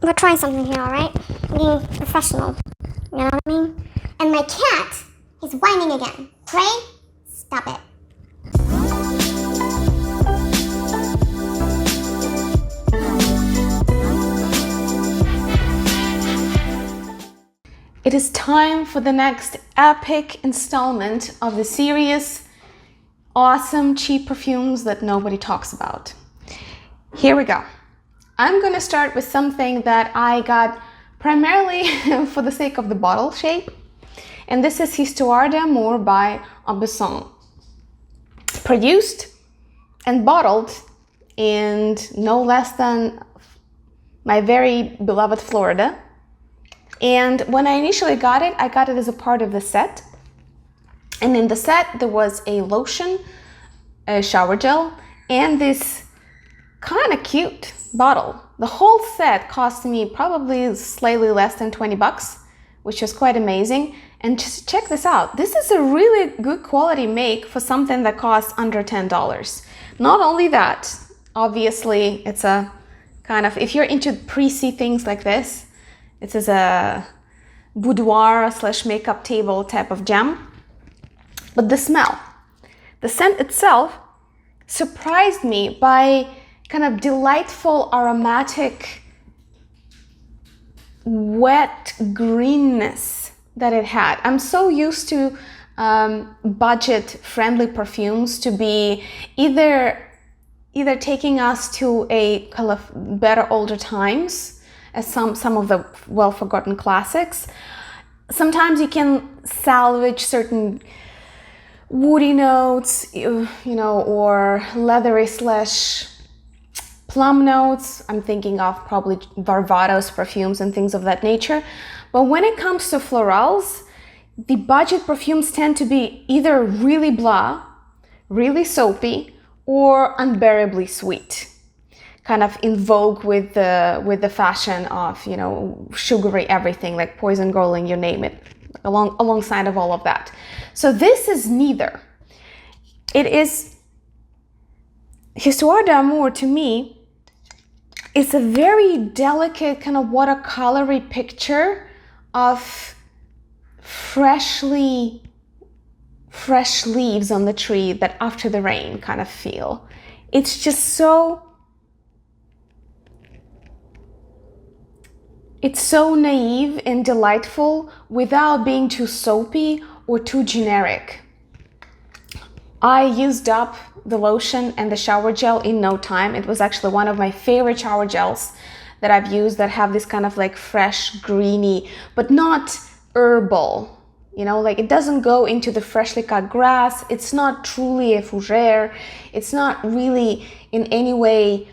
we're trying something here, alright? Being professional. You know what I mean? And my cat is whining again. Pray, stop it. It is time for the next epic installment of the series Awesome Cheap Perfumes That Nobody Talks About. Here we go. I'm going to start with something that I got primarily for the sake of the bottle shape. And this is Historia More by Perfume. Produced and bottled in no less than my very beloved Florida. And when I initially got it, I got it as a part of the set. And in the set, there was a lotion, a shower gel, and this kind of cute bottle. The whole set cost me probably slightly less than 20 bucks, which is quite amazing. And just check this out. This is a really good quality make for something that costs under $10. Not only that, obviously, it's a kind of, if you're into pricey things like this, it is a boudoir / makeup table type of gem. But the smell, the scent itself surprised me by kind of delightful aromatic wet greenness that it had. I'm so used to budget friendly perfumes to be either taking us to a kind of better older times, as some of the well-forgotten classics. Sometimes you can salvage certain woody notes, you know, or leathery / plum notes. I'm thinking of probably Varvatos perfumes and things of that nature. But when it comes to florals, the budget perfumes tend to be either really blah, really soapy, or unbearably sweet. Kind of in vogue with the fashion of, you know, sugary everything, like Poison Girl and you name it, alongside of all of that. So this is neither. It is Historia More, to me, it's a very delicate kind of watercolory picture of fresh leaves on the tree that after the rain kind of feel. It's just so, it's so naive and delightful without being too soapy or too generic. I used up the lotion and the shower gel in no time. It was actually one of my favorite shower gels that I've used that have this kind of like fresh, greeny, but not herbal. You know, like it doesn't go into the freshly cut grass. It's not truly a fougere. It's not really in any way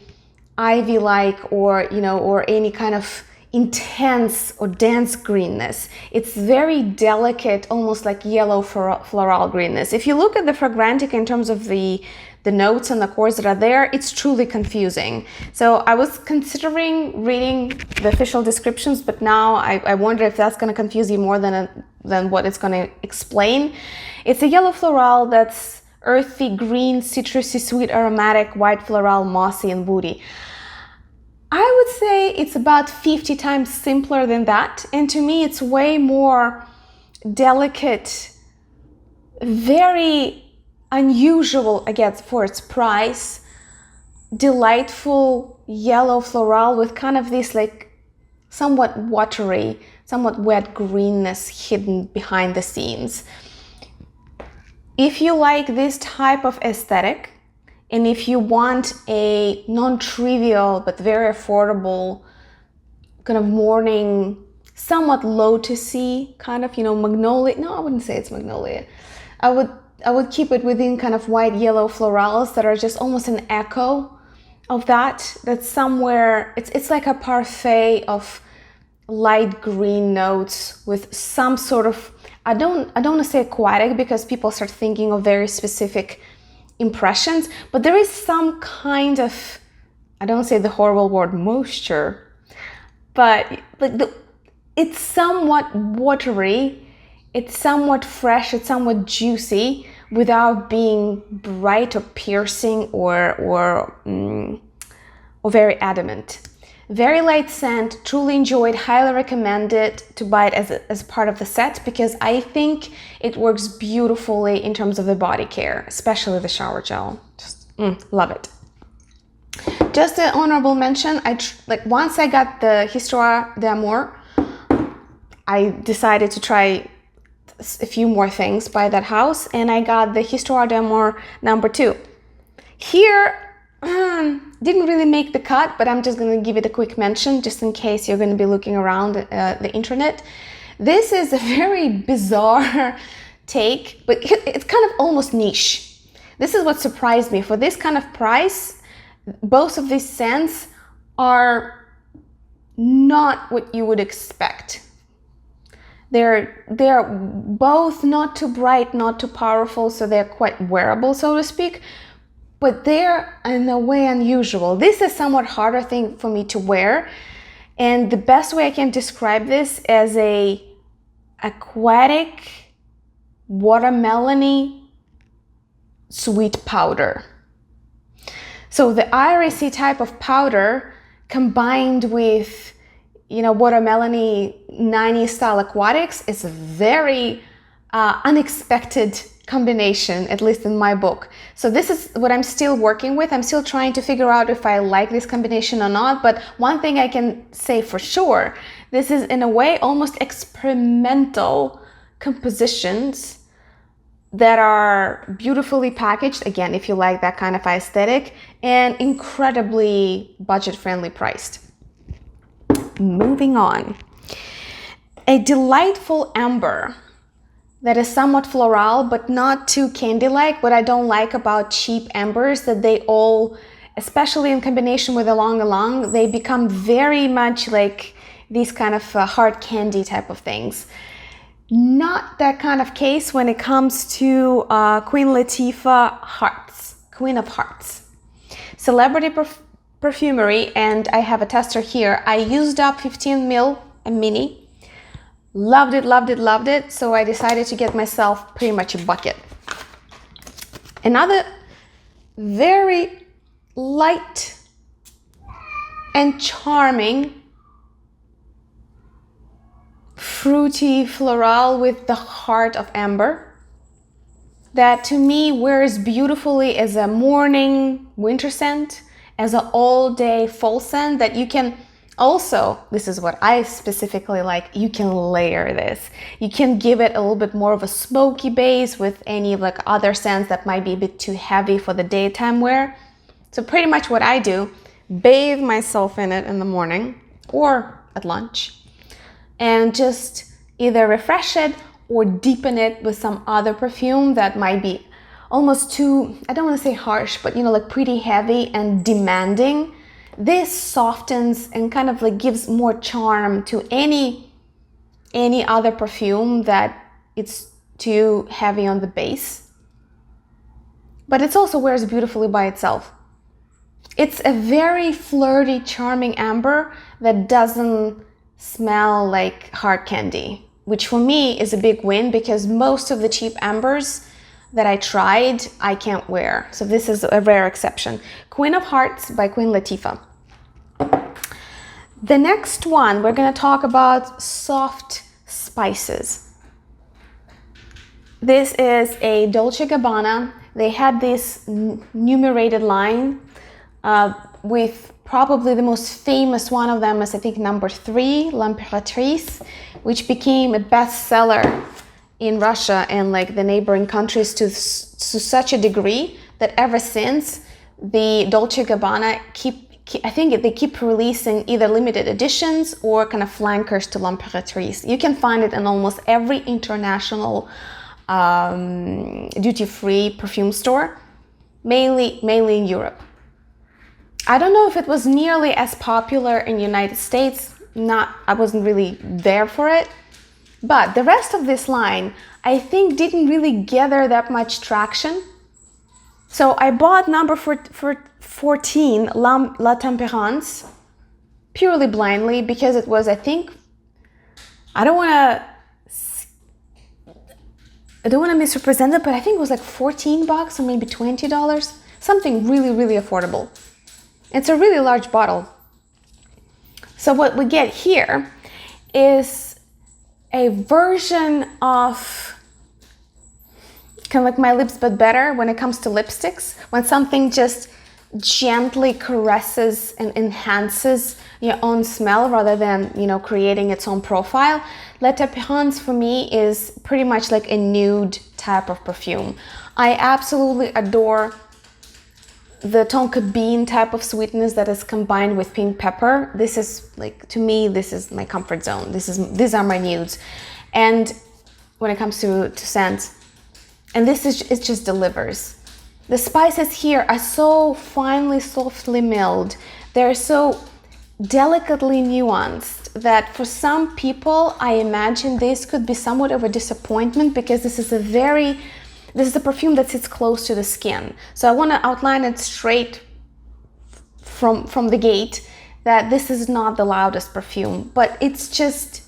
ivy-like or, you know, or any kind of intense or dense greenness. It's very delicate, almost like yellow floral greenness. If you look at the Fragrantica in terms of the notes and the chords that are there, it's truly confusing. So I was considering reading the official descriptions, but now I wonder if that's going to confuse you more than what it's going to explain. It's a yellow floral that's earthy, green, citrusy, sweet, aromatic, white floral, mossy, and woody. I would say it's about 50 times simpler than that. And to me, it's way more delicate, very unusual, again, for its price, delightful yellow floral with kind of this like somewhat watery, somewhat wet greenness hidden behind the scenes. If you like this type of aesthetic, and if you want a non-trivial but very affordable kind of morning, somewhat lotusy kind of, you know, magnolia. No, I wouldn't say it's magnolia. I would keep it within kind of white yellow florals that are just almost an echo of that. That's somewhere. It's like a parfait of light green notes with some sort of. I don't want to say aquatic because people start thinking of very specific impressions, but there is some kind of, I don't say the horrible word moisture, but like it's somewhat watery, it's somewhat fresh, it's somewhat juicy without being bright or piercing or very adamant. Very light scent, truly enjoyed, highly recommended to buy it as part of the set because I think it works beautifully in terms of the body care, especially the shower gel. Just love it. Just an honorable mention, once I got the Historia More, I decided to try a few more things by that house, and I got the Historia More #2. Here, didn't really make the cut, but I'm just going to give it a quick mention just in case you're going to be looking around the internet. This is a very bizarre take, but it's kind of almost niche. This is what surprised me. For this kind of price, both of these scents are not what you would expect. They're both not too bright, not too powerful, so they're quite wearable, so to speak, but they're in a way unusual. This is somewhat harder thing for me to wear, and the best way I can describe this as a aquatic watermelony sweet powder. So the irisy type of powder combined with watermelony 90s style aquatics is a very unexpected combination, at least in my book. So this is what I'm still working with. I'm still trying to figure out if I like this combination or not, but one thing I can say for sure, this is in a way almost experimental compositions that are beautifully packaged, again, if you like that kind of aesthetic, and incredibly budget-friendly priced. Moving on. A delightful amber that is somewhat floral, but not too candy-like. What I don't like about cheap ambers, that they all, especially in combination with ylang-ylang, they become very much like these kind of hard candy type of things. Not that kind of case when it comes to Queen Latifah Hearts, Queen of Hearts. Celebrity Perfumery, and I have a tester here. I used up 15 ml, a mini. Loved it, loved it, loved it. So I decided to get myself pretty much a bucket. Another very light and charming fruity floral with the heart of amber that to me wears beautifully as a morning winter scent, as an all-day fall scent that you can also, this is what I specifically like, you can layer this. You can give it a little bit more of a smoky base with any like other scents that might be a bit too heavy for the daytime wear. So pretty much what I do, bathe myself in it in the morning or at lunch and just either refresh it or deepen it with some other perfume that might be almost too, I don't want to say harsh, but like pretty heavy and demanding. This softens and kind of like gives more charm to any other perfume that it's too heavy on the base. But it also wears beautifully by itself. It's a very flirty, charming amber that doesn't smell like hard candy, which for me is a big win because most of the cheap ambers that I tried, I can't wear. So this is a rare exception. Queen of Hearts by Queen Latifah. The next one, we're going to talk about soft spices. This is a Dolce & Gabbana. They had this numerated line with probably the most famous one of them is I think number 3, L'Impératrice, which became a bestseller in Russia and like the neighboring countries to such a degree that ever since the Dolce & Gabbana I think they keep releasing either limited editions or kind of flankers to L'Impératrice. You can find it in almost every international duty-free perfume store, mainly in Europe. I don't know if it was nearly as popular in the United States. I wasn't really there for it. But the rest of this line, I think, didn't really gather that much traction. So I bought number 14, La Tempérance, purely blindly because it was, I think, I don't want to misrepresent it, but I think it was like $14 or maybe $20, something really, really affordable. It's a really large bottle. So what we get here is a version of kind of like My Lips But Better when it comes to lipsticks, when something just gently caresses and enhances your own smell rather than, you know, creating its own profile. La Tempérance for me is pretty much like a nude type of perfume. I absolutely adore the tonka bean type of sweetness that is combined with pink pepper. This is like, to me, this is my comfort zone. These are my nudes. And when it comes to scents, and this is, it just delivers. The spices here are so finely, softly milled. They're so delicately nuanced that for some people, I imagine this could be somewhat of a disappointment, because this is a perfume that sits close to the skin. So I want to outline it straight from the gate that this is not the loudest perfume, but it's just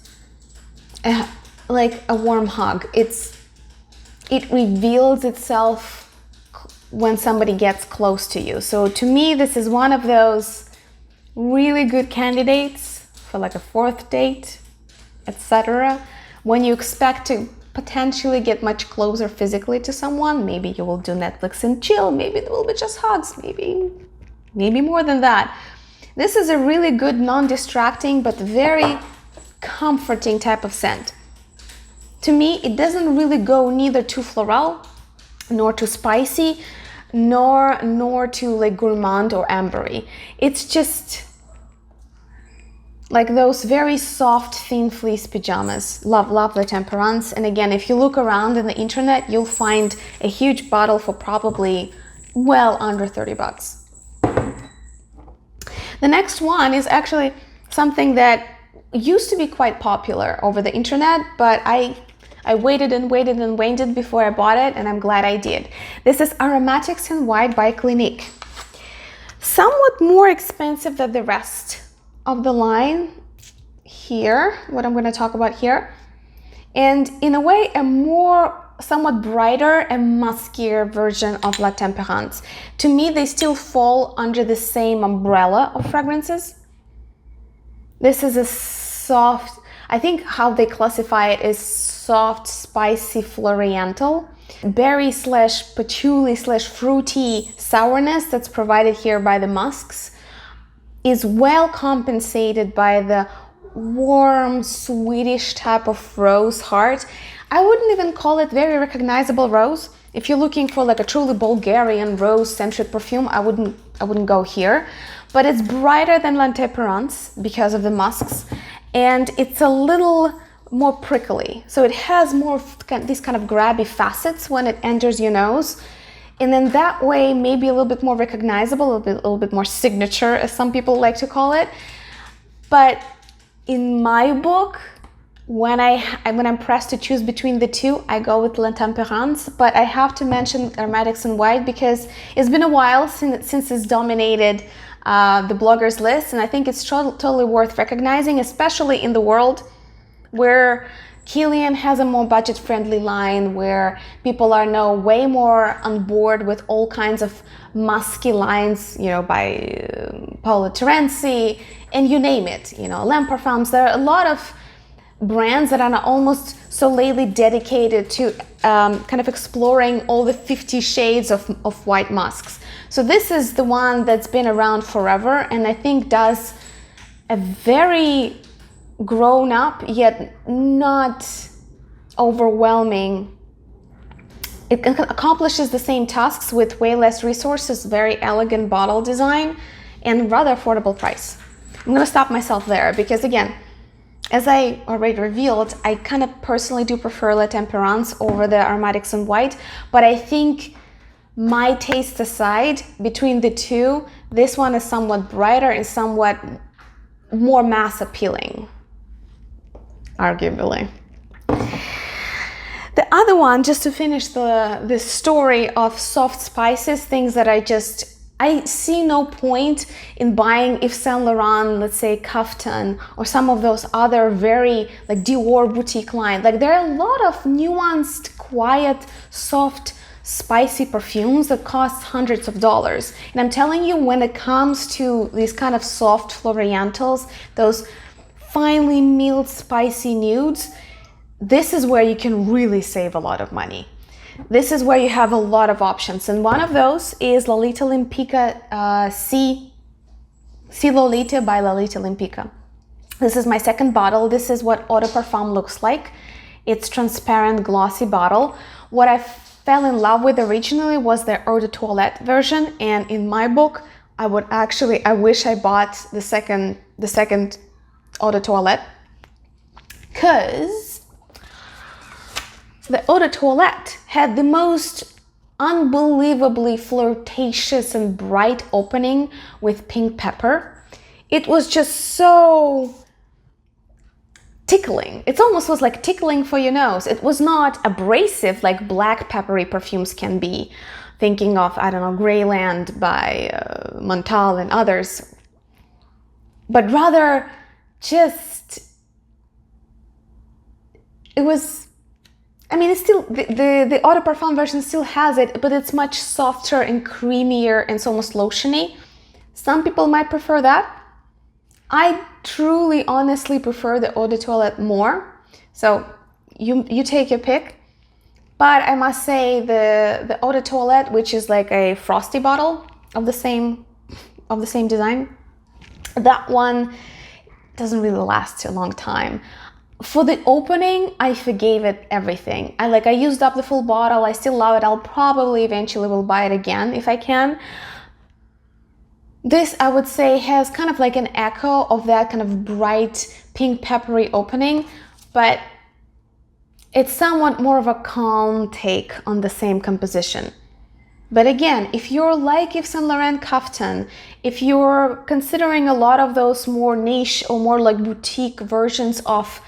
like a warm hug. It reveals itself when somebody gets close to you. So to me, this is one of those really good candidates for like a fourth date, etc. When you expect to potentially get much closer physically to someone, maybe you will do Netflix and chill, maybe it will be just hugs, maybe more than that. This is a really good, non-distracting, but very comforting type of scent. To me, it doesn't really go neither too floral, nor too spicy, nor too like gourmand or ambery. It's just like those very soft, thin fleece pajamas. Love La Tempérance. And again, if you look around in the internet, you'll find a huge bottle for probably well under 30 bucks. The next one is actually something that used to be quite popular over the internet, but I waited and waited and waited before I bought it, and I'm glad I did. This is Aromatics in White by Clinique. Somewhat more expensive than the rest of the line here, what I'm going to talk about here, and in a way a more somewhat brighter and muskier version of La Tempérance. To me, they still fall under the same umbrella of fragrances. This is a soft, I think how they classify it is soft, spicy, floriental, berry / patchouli / fruity sourness that's provided here by the musks is well compensated by the warm, Swedish type of rose heart. I wouldn't even call it very recognizable rose. If you're looking for like a truly Bulgarian rose-centric perfume, I wouldn't go here. But it's brighter than La Tempérance because of the musks, and it's a little more prickly. So it has more of these kind of grabby facets when it enters your nose. And then that way, maybe a little bit more recognizable, a little bit more signature, as some people like to call it. But in my book, when I'm pressed to choose between the two, I go with La Tempérance. But I have to mention Aromatics in White because it's been a while since it's dominated the bloggers list, and I think it's totally worth recognizing, especially in the world where Kilian has a more budget-friendly line, where people are now way more on board with all kinds of musky lines, you know, by Paolo Terenzi, and you name it, you know, Perfumes. There are a lot of brands that are now almost solely dedicated to kind of exploring all the 50 shades of white musks. So this is the one that's been around forever, and I think does a very grown up yet not overwhelming. It accomplishes the same tasks with way less resources, very elegant bottle design, and rather affordable price. I'm gonna stop myself there because, again, as I already revealed, I kind of personally do prefer La Tempérance over the Aromatics in White, but I think my taste aside, between the two, this one is somewhat brighter and somewhat more mass appealing, arguably. The other one, just to finish the story of soft spices, things that I see no point in buying Yves Saint Laurent, let's say Kaftan, or some of those other very like Dior boutique line. Like there are a lot of nuanced, quiet, soft spicy perfumes that cost hundreds of dollars. And I'm telling you, when it comes to these kind of soft floriantals, those finely milled spicy nudes, this is where you can really save a lot of money. This is where you have a lot of options. And one of those is Lolita Limpica C Lolita by Lolita Limpica. This is my second bottle. This is what Eau de Parfum looks like. It's transparent, glossy bottle. What I fell in love with originally was the Eau de Toilette version, and in my book, I wish I bought the second Eau de Toilette, because the Eau de Toilette had the most unbelievably flirtatious and bright opening with pink pepper. It was just so tickling. It almost was like tickling for your nose. It was not abrasive like black peppery perfumes can be. Thinking of, I don't know, Greyland by Montal and others. But rather just, it was, I mean, it's still, the Eau de Parfum version still has it, but it's much softer and creamier and it's almost lotiony. Some people might prefer that. I truly, honestly prefer the Eau de Toilette more. So you take your pick. But I must say the Eau de Toilette, which is like a frosty bottle of the same design, that one doesn't really last a long time. For the opening, I forgave it everything. I used up the full bottle. I still love it. I'll probably eventually will buy it again if I can. This, I would say, has kind of like an echo of that kind of bright pink peppery opening, but it's somewhat more of a calm take on the same composition. But again, if you're like Yves Saint Laurent Kaftan, if you're considering a lot of those more niche or more like boutique versions of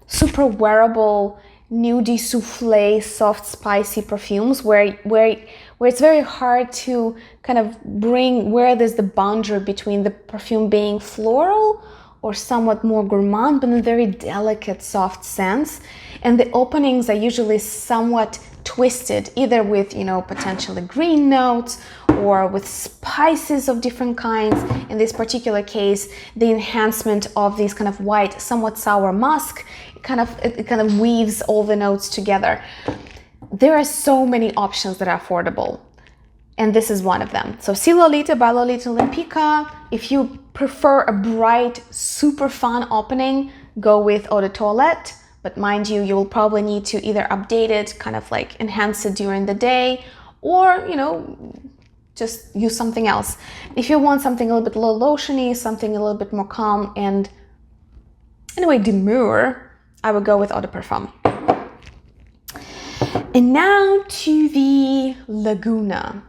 super wearable, nudie souffle, soft, spicy perfumes, where it's very hard to kind of bring where there's the boundary between the perfume being floral or somewhat more gourmand, but in a very delicate, soft sense. And the openings are usually somewhat twisted, either with, potentially green notes or with spices of different kinds. In this particular case, the enhancement of these kind of white, somewhat sour musk, it kind of weaves all the notes together. There are so many options that are affordable, and this is one of them. So C Lolita by Lolita Limpica. If you prefer a bright, super fun opening, go with Eau de Toilette. But mind you, you will probably need to either update it, kind of like enhance it during the day, or, just use something else. If you want something a little bit low lotiony, something a little bit more calm and, in a way, demure, I would go with Eau de Parfum. And now to the Lagoona,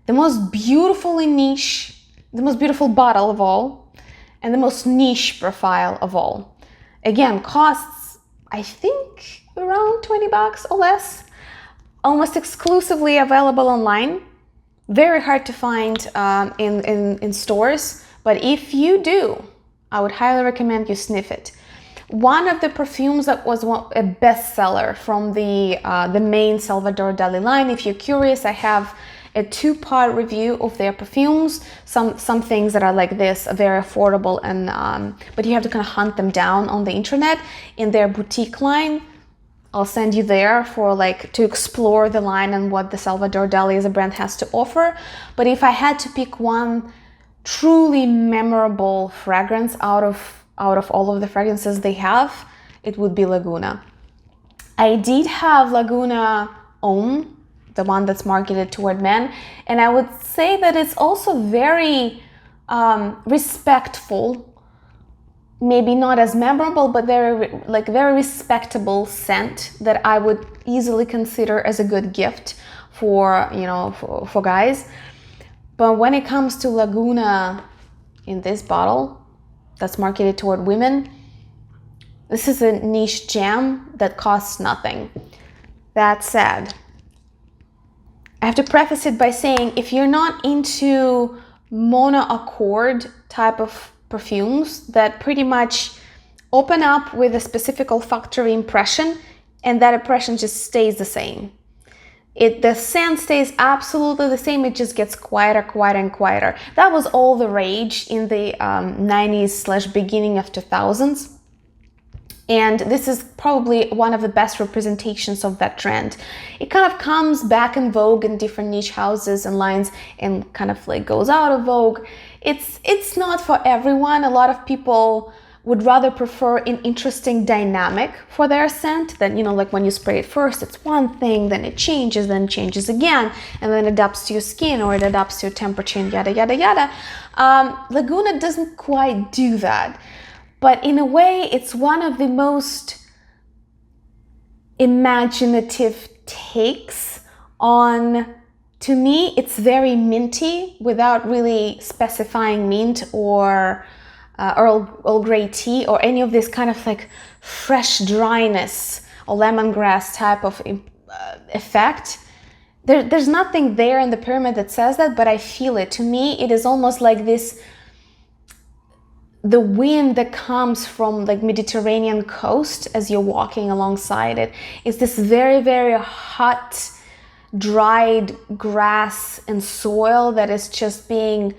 the most beautifully niche, the most beautiful bottle of all, and the most niche profile of all. Again, costs, I think, around $20 or less. Almost exclusively available online. Very hard to find in stores, but if you do, I would highly recommend you sniff it. One of the perfumes that was a bestseller from the main Salvador Dali line. If you're curious, I have a 2-part review of their perfumes. Some things that are like this are very affordable, and but you have to kind of hunt them down on the internet. In their boutique line, I'll send you there for to explore the line and what the Salvador Dali as a brand has to offer. But if I had to pick one truly memorable fragrance out of all of the fragrances they have, it would be Lagoona. I did have Lagoona Homme, the one that's marketed toward men, and I would say that it's also very respectful, maybe not as memorable, but very respectable scent that I would easily consider as a good gift for guys. But when it comes to Lagoona in this bottle that's marketed toward women, this is a niche gem that costs nothing. That said, I have to preface it by saying, if you're not into monoaccord type of perfumes that pretty much open up with a specific olfactory impression and that impression just stays the same, The scent stays absolutely the same. It just gets quieter, quieter, and quieter. That was all the rage in the 90s / beginning of 2000s. And this is probably one of the best representations of that trend. It kind of comes back in vogue in different niche houses and lines and kind of like goes out of vogue. It's not for everyone. A lot of people would rather prefer an interesting dynamic for their scent than, like when you spray it first, it's one thing, then it changes, then changes again, and then it adapts to your skin or it adapts to your temperature and yada, yada, yada. Lagoona doesn't quite do that. But in a way, it's one of the most imaginative takes on, to me, it's very minty without really specifying mint or Earl Grey tea or any of this kind of like fresh dryness or lemongrass type of effect. There's nothing there in the pyramid that says that, but I feel it. To me, it is almost like this, the wind that comes from like Mediterranean coast as you're walking alongside it is this very, very hot, dried grass and soil that is just being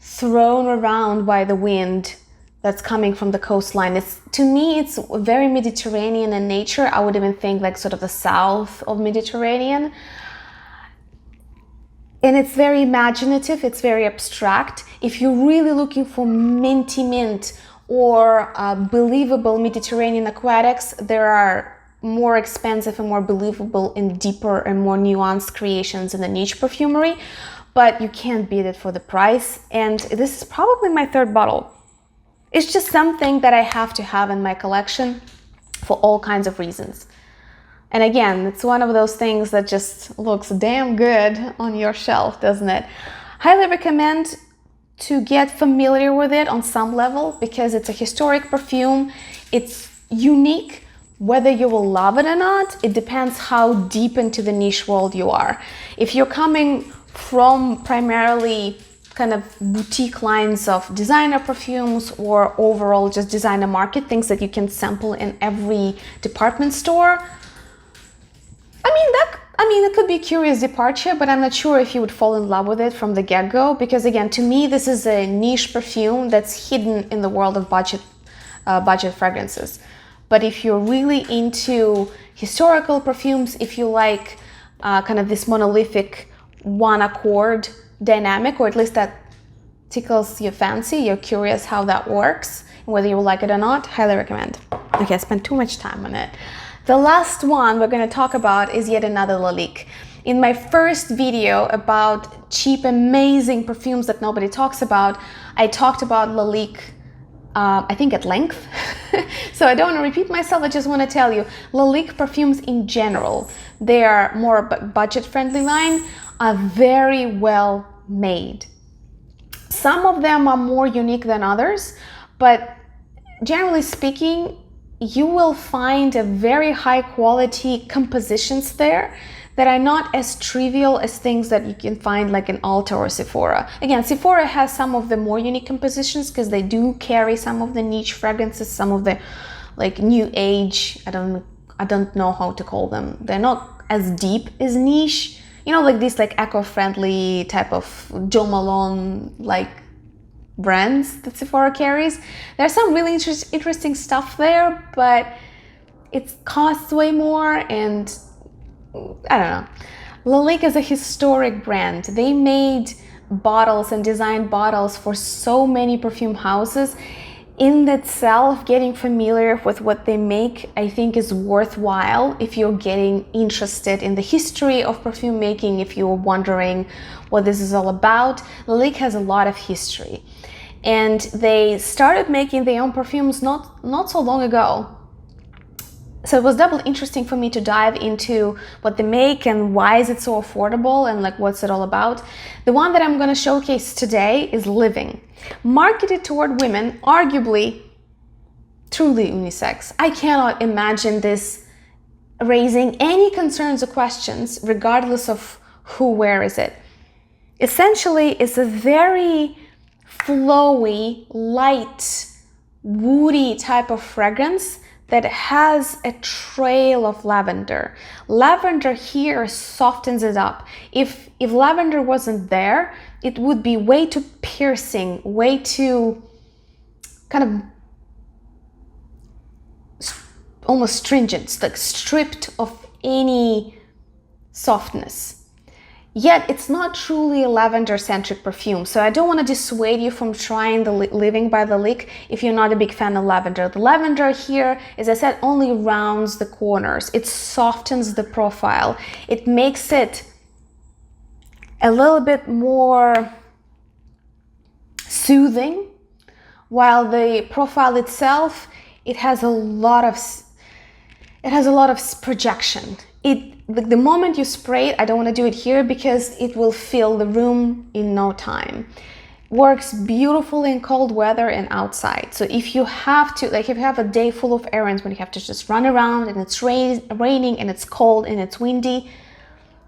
thrown around by the wind that's coming from the coastline. To me, it's very Mediterranean in nature. I would even think like sort of the south of Mediterranean. And it's very imaginative, it's very abstract. If you're really looking for minty mint or believable Mediterranean aquatics, there are more expensive and more believable and deeper and more nuanced creations in the niche perfumery, but you can't beat it for the price. And this is probably my third bottle. It's just something that I have to have in my collection for all kinds of reasons. And again, it's one of those things that just looks damn good on your shelf, doesn't it? Highly recommend to get familiar with it on some level because it's a historic perfume. It's unique. Whether you will love it or not, it depends how deep into the niche world you are. If you're coming from primarily kind of boutique lines of designer perfumes or overall just designer market, things that you can sample in every department store, it could be a curious departure, but I'm not sure if you would fall in love with it from the get-go, because again, to me, this is a niche perfume that's hidden in the world of budget fragrances. But if you're really into historical perfumes, if you like kind of this monolithic one accord dynamic, or at least that tickles your fancy, you're curious how that works, and whether you like it or not, highly recommend. Okay, I spent too much time on it. The last one we're going to talk about is yet another Lalique. In my first video about cheap, amazing perfumes that nobody talks about, I talked about Lalique, I think at length. So I don't want to repeat myself, I just want to tell you, Lalique perfumes in general, they are more budget-friendly line, are very well made. Some of them are more unique than others, but generally speaking, you will find a very high quality compositions there that are not as trivial as things that you can find like in Ulta or Sephora. Again, Sephora has some of the more unique compositions because they do carry some of the niche fragrances, some of the like new age, I don't know how to call them. They're not as deep as niche, like this like eco-friendly type of Jo Malone like brands that Sephora carries. There's some really interesting stuff there, but it costs way more, and I don't know. Lalique is a historic brand. They made bottles and designed bottles for so many perfume houses. In itself, getting familiar with what they make, I think, is worthwhile if you're getting interested in the history of perfume making, if you're wondering what this is all about. Lalique has a lot of history. And they started making their own perfumes not so long ago. So it was doubly interesting for me to dive into what they make and why is it so affordable and like what's it all about. The one that I'm going to showcase today is Living. Marketed toward women, arguably truly unisex. I cannot imagine this raising any concerns or questions regardless of who wears it. Essentially, it's a very flowy, light, woody type of fragrance that has a trail of lavender. Lavender here softens it up. If lavender wasn't there, it would be way too piercing, way too kind of almost stringent, like stripped of any softness. Yet it's not truly a lavender-centric perfume, so I don't want to dissuade you from trying the Living by Lalique if you're not a big fan of lavender. The lavender here, as I said, only rounds the corners. It softens the profile. It makes it a little bit more soothing, while the profile itself, it has a lot of projection. The moment you spray it, I don't want to do it here because it will fill the room in no time. Works beautifully in cold weather and outside. So if you have to, like if you have a day full of errands when you have to just run around and it's raining and it's cold and it's windy,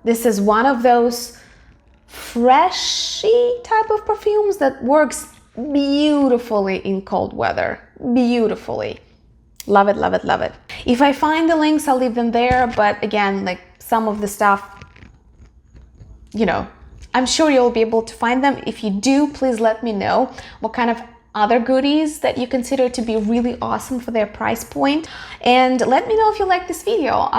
this is one of those freshy type of perfumes that works beautifully in cold weather. Beautifully. Love it, love it, love it. If I find the links, I'll leave them there. But again, like some of the stuff, you know, I'm sure you'll be able to find them. If you do, please let me know what kind of other goodies that you consider to be really awesome for their price point. And let me know if you like this video.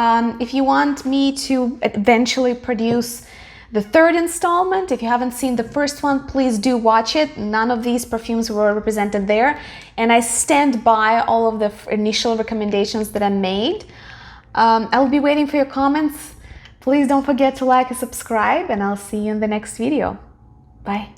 If you want me to eventually produce the third installment, if you haven't seen the first one, please do watch it. None of these perfumes were represented there. And I stand by all of the initial recommendations that I made. I'll be waiting for your comments. Please don't forget to like and subscribe, and I'll see you in the next video. Bye.